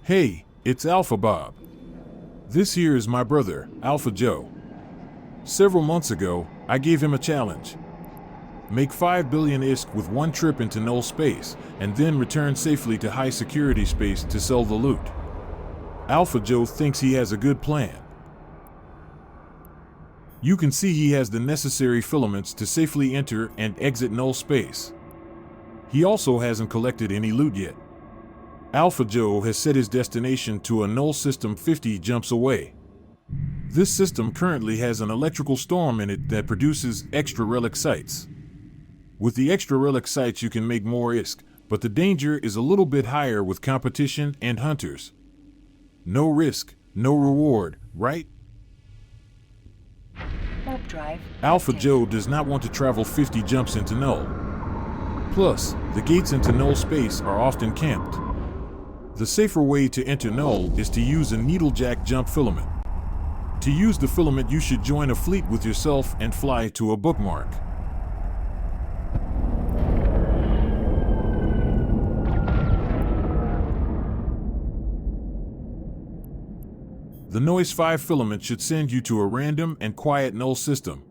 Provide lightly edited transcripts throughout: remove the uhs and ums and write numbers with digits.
Hey, it's Alpha Bob. This here is my brother, Alpha Joe. Several months ago, I gave him a challenge. Make 5 billion ISK with one trip into null space, and then return safely to high security space to sell the loot. Alpha Joe thinks he has a good plan. You can see he has the necessary filaments to safely enter and exit null space. He also hasn't collected any loot yet. Alpha Joe has set his destination to a null system 50 jumps away. This system currently has an electrical storm in it that produces extra relic sites. With the extra relic sites you can make more ISK, but the danger is a little bit higher with competition and hunters. No risk, no reward, right? Warp drive. Alpha Joe does not want to travel 50 jumps into null. Plus, the gates into null space are often camped. The safer way to enter null is to use a needlejack jump filament. To use the filament you should join a fleet with yourself and fly to a bookmark. The Noise 5 filament should send you to a random and quiet null system.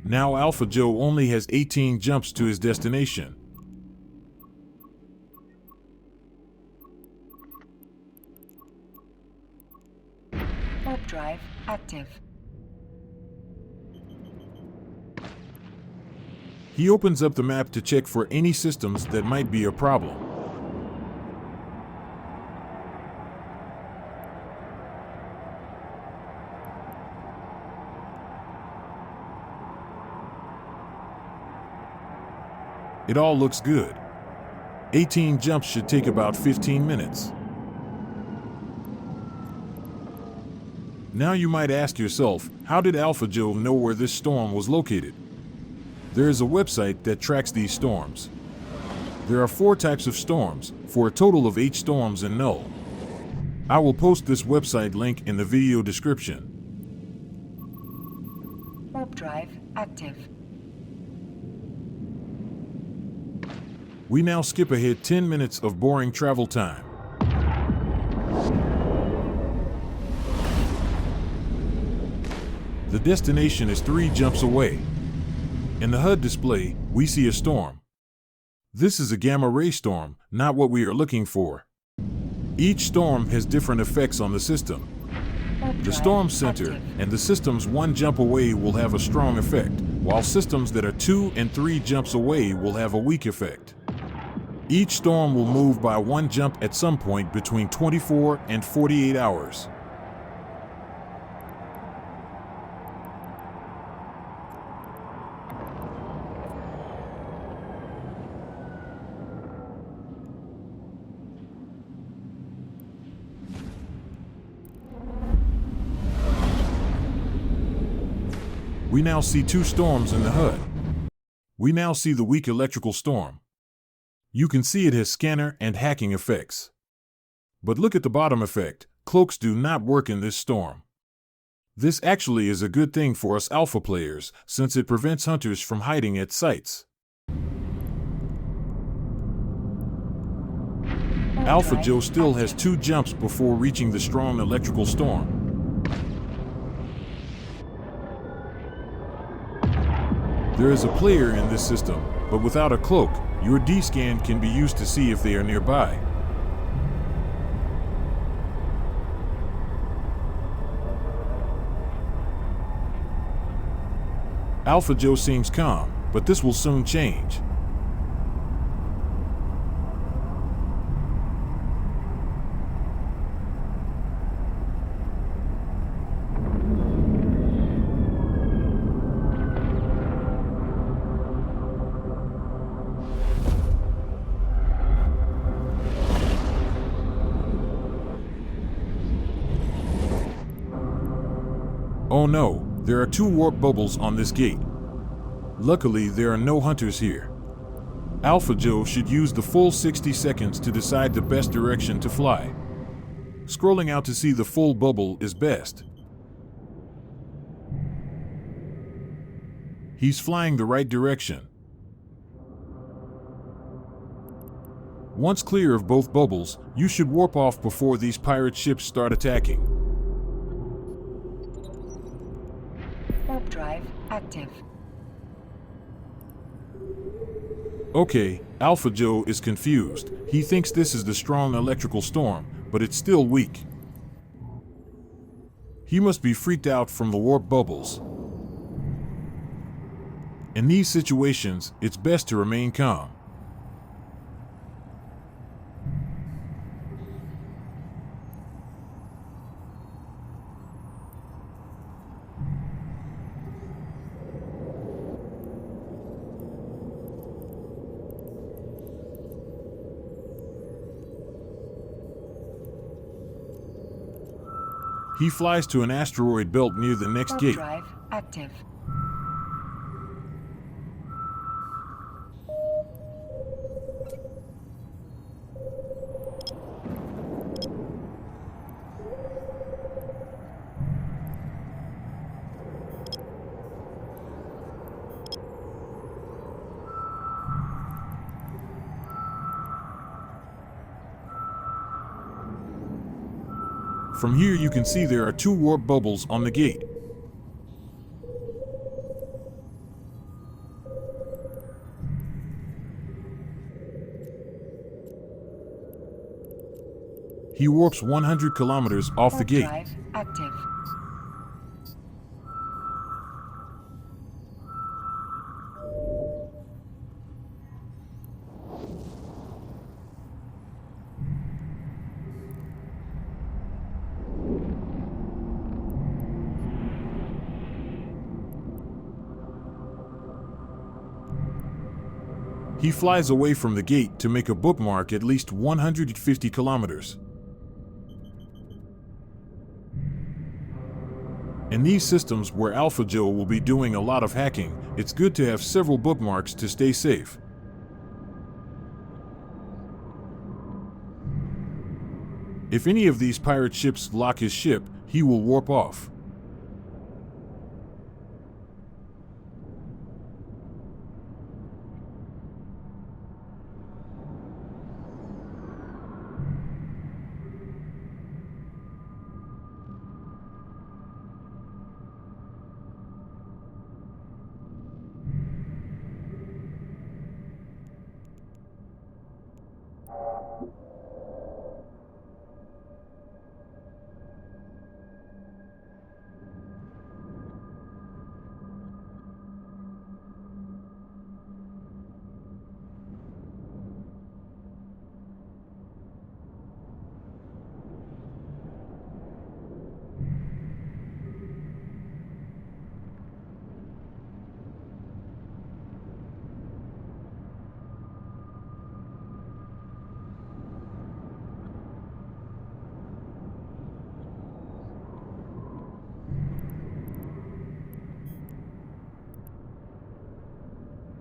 Now Alpha Joe only has 18 jumps to his destination. Warp drive active. He opens up the map to check for any systems that might be a problem. It all looks good. 18 jumps should take about 15 minutes. Now you might ask yourself, how did Alpha Joe know where this storm was located? There is a website that tracks these storms. There are 4 types of storms, for a total of 8 storms in null. I will post this website link in the video description. Warp drive active. We now skip ahead 10 minutes of boring travel time. The destination is 3 jumps away. In the HUD display, we see a storm. This is a gamma ray storm, not what we are looking for. Each storm has different effects on the system. The storm center and the systems 1 jump away will have a strong effect, while systems that are 2 and 3 jumps away will have a weak effect. Each storm will move by 1 jump at some point between 24 and 48 hours. We now see 2 storms in the HUD. We now see the weak electrical storm. You can see it has scanner and hacking effects. But look at the bottom effect. Cloaks do not work in this storm. This actually is a good thing for us alpha players, since it prevents hunters from hiding at sites. Alpha Joe still has 2 jumps before reaching the strong electrical storm. There is a player in this system, but without a cloak, your D-scan can be used to see if they are nearby. Alpha Joe seems calm, but this will soon change. Oh no, there are 2 warp bubbles on this gate. Luckily, there are no hunters here. Alpha Joe should use the full 60 seconds to decide the best direction to fly. Scrolling out to see the full bubble is best. He's flying the right direction. Once clear of both bubbles, you should warp off before these pirate ships start attacking. Warp drive active. Okay, Alpha Joe is confused. He thinks this is the strong electrical storm, but it's still weak. He must be freaked out from the warp bubbles. In these situations, it's best to remain calm. He flies to an asteroid belt near the next Warp gate. drive active. From here you can see there are 2 warp bubbles on the gate. He warps 100 kilometers off the Warp gate. drive active. He flies away from the gate to make a bookmark at least 150 kilometers. In these systems where Alpha Joe will be doing a lot of hacking, it's good to have several bookmarks to stay safe. If any of these pirate ships lock his ship, he will warp off.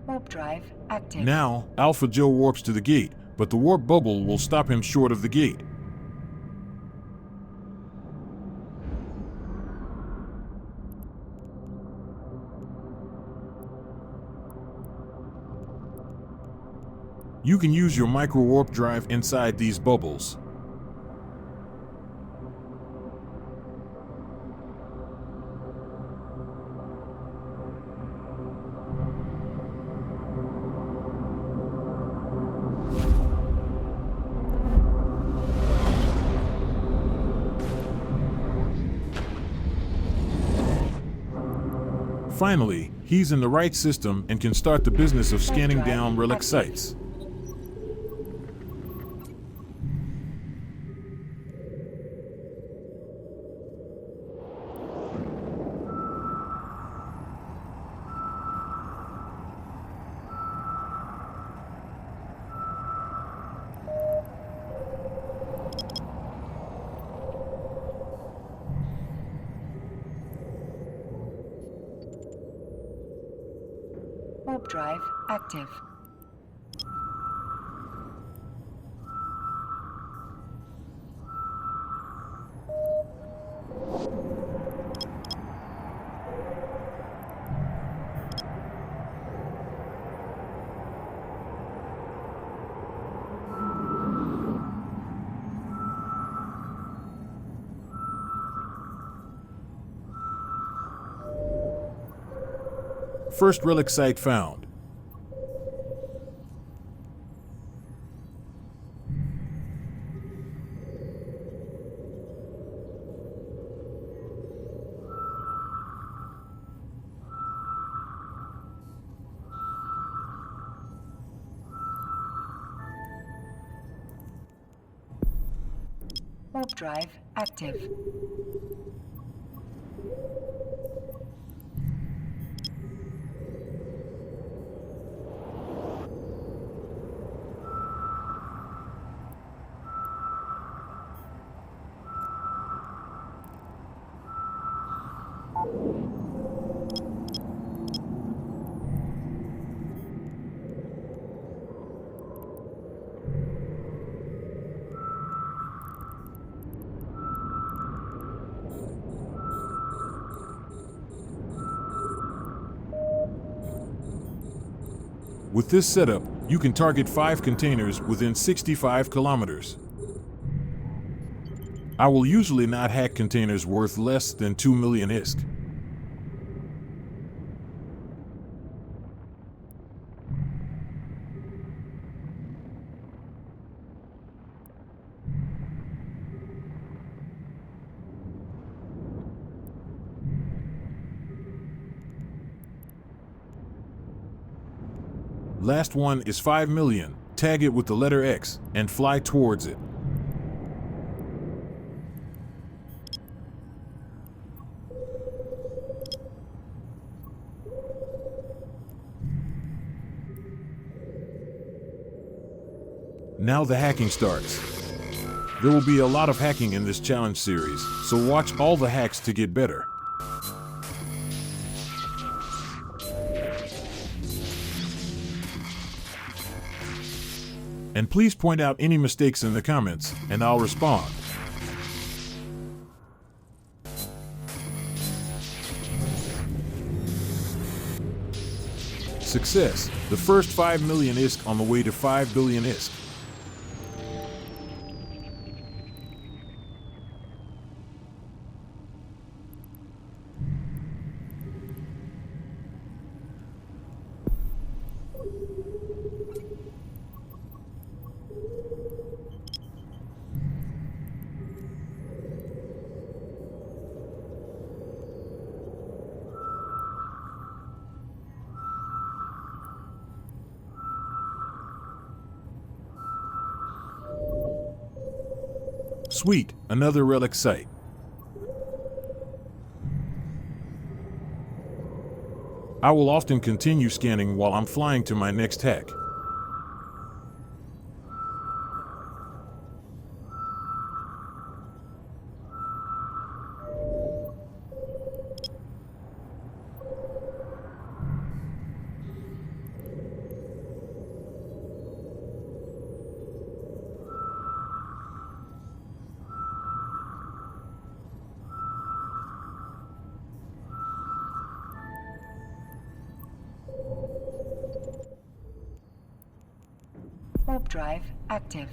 Warp drive active. Now, Alpha Joe warps to the gate, but the warp bubble will stop him short of the gate. You can use your micro warp drive inside these bubbles. Finally, he's in the right system and can start the business of scanning down Relic Sites. Warp drive active. First relic site found. Warp drive active. With this setup, you can target 5 containers within 65 kilometers. I will usually not hack containers worth less than 2 million ISK. Last one is 5 million. Tag it with the letter X and fly towards it. Now the hacking starts. There will be a lot of hacking in this challenge series, so watch all the hacks to get better. And please point out any mistakes in the comments, and I'll respond. Success! The first 5 million ISK on the way to 5 billion ISK. Sweet, another relic site. I will often continue scanning while I'm flying to my next hack. Warp drive active.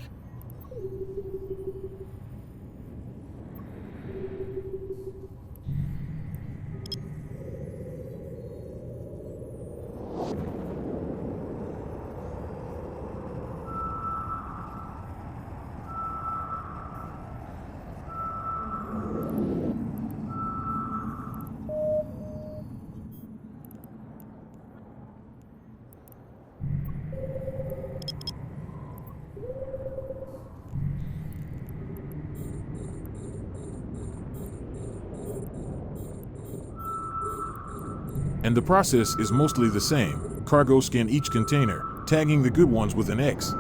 And the process is mostly the same. Cargo scan each container, tagging the good ones with an X.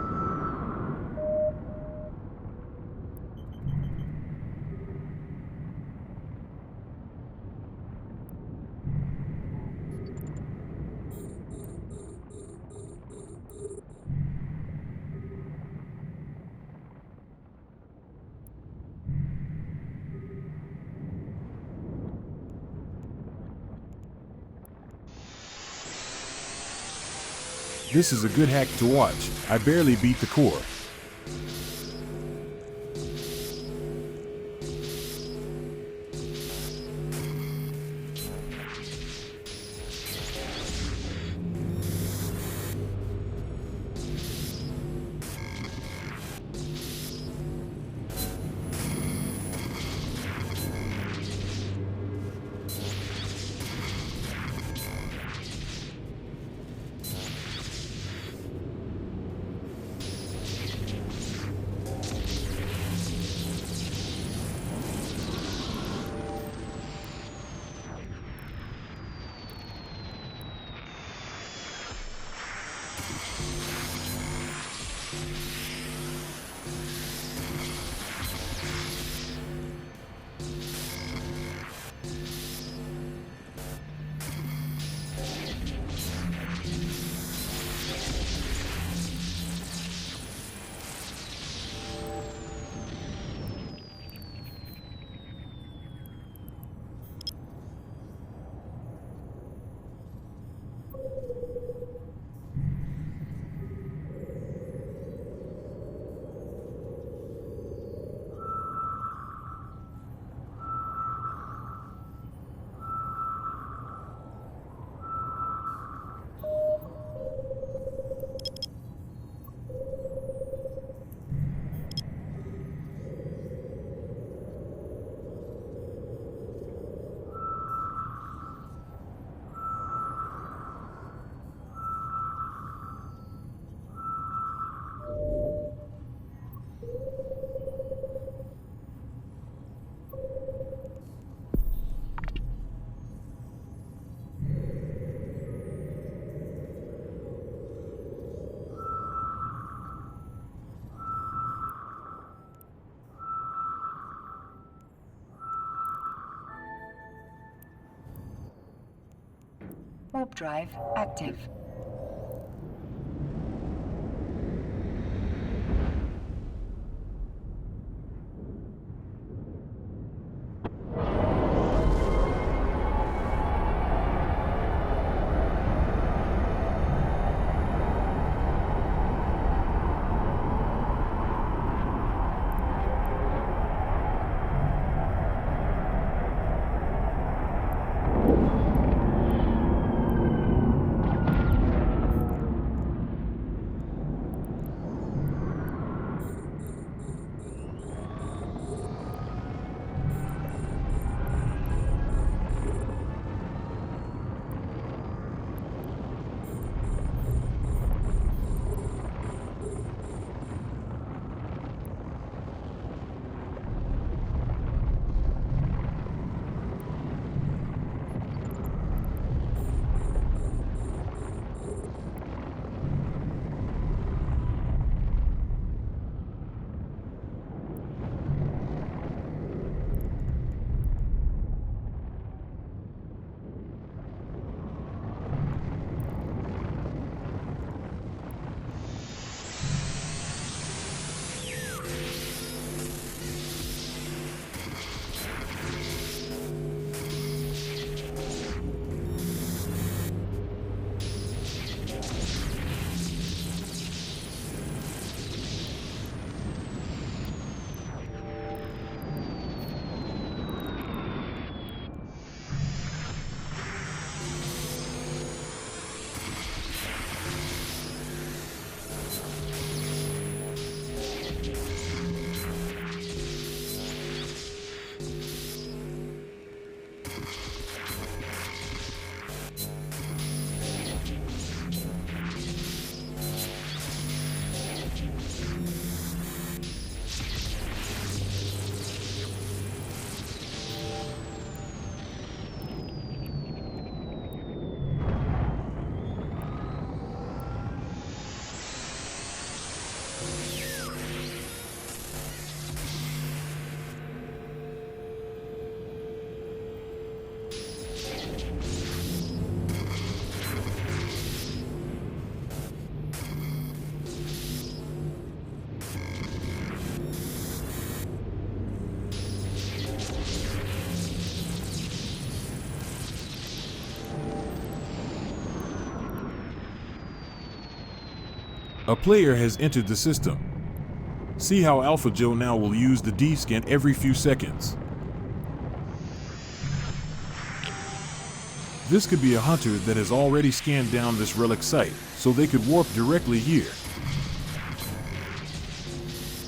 This is a good hack to watch. I barely beat the core. Warp drive active. A player has entered the system. See how Alpha Joe now will use the D-scan every few seconds. This could be a hunter that has already scanned down this relic site, so they could warp directly here.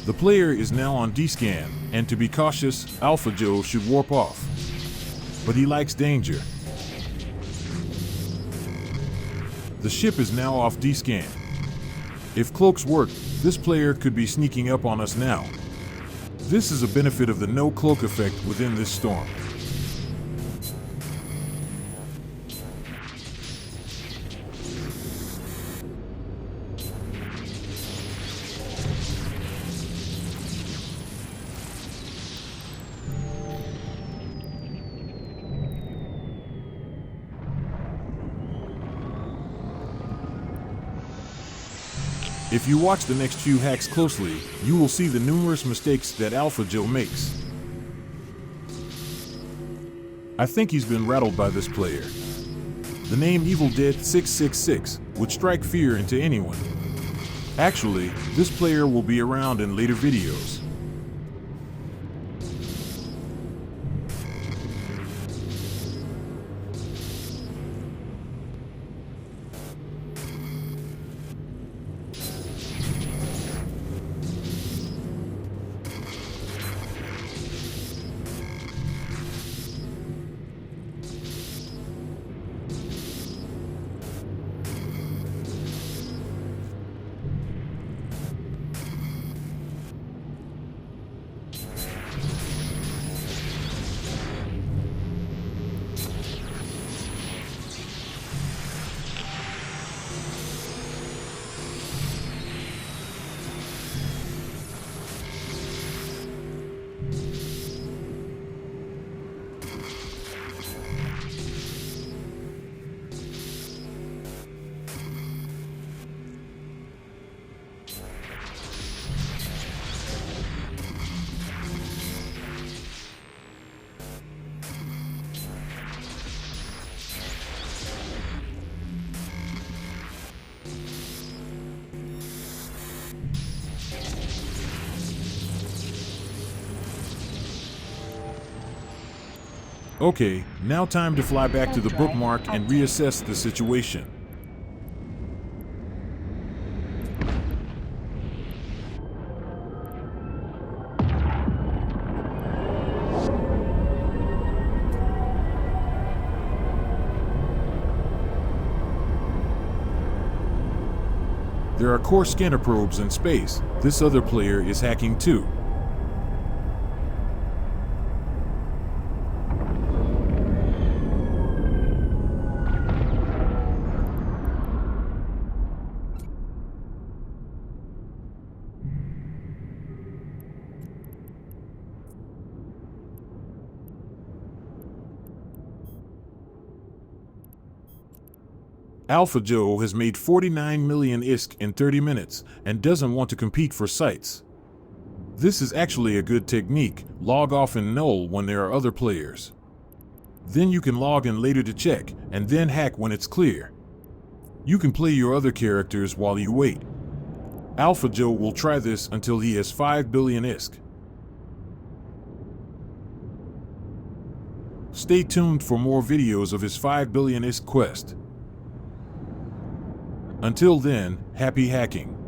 The player is now on D-scan, and to be cautious, Alpha Joe should warp off. But he likes danger. The ship is now off D-scan. If cloaks work, this player could be sneaking up on us now. This is a benefit of the no cloak effect within this storm. If you watch the next few hacks closely, you will see the numerous mistakes that Alpha Joe makes. I think he's been rattled by this player. The name Evil Dead 666 would strike fear into anyone. Actually, this player will be around in later videos. Okay, now time to fly back to the Warp drive bookmark and active. reassess the situation. There are core scanner probes in space. This other player is hacking too. Alpha Joe has made 49 million ISK in 30 minutes and doesn't want to compete for sites. This is actually a good technique. Log off in NULL when there are other players. Then you can log in later to check, and then hack when it's clear. You can play your other characters while you wait. Alpha Joe will try this until he has 5 billion ISK. Stay tuned for more videos of his 5 billion ISK quest. Until then, happy hacking.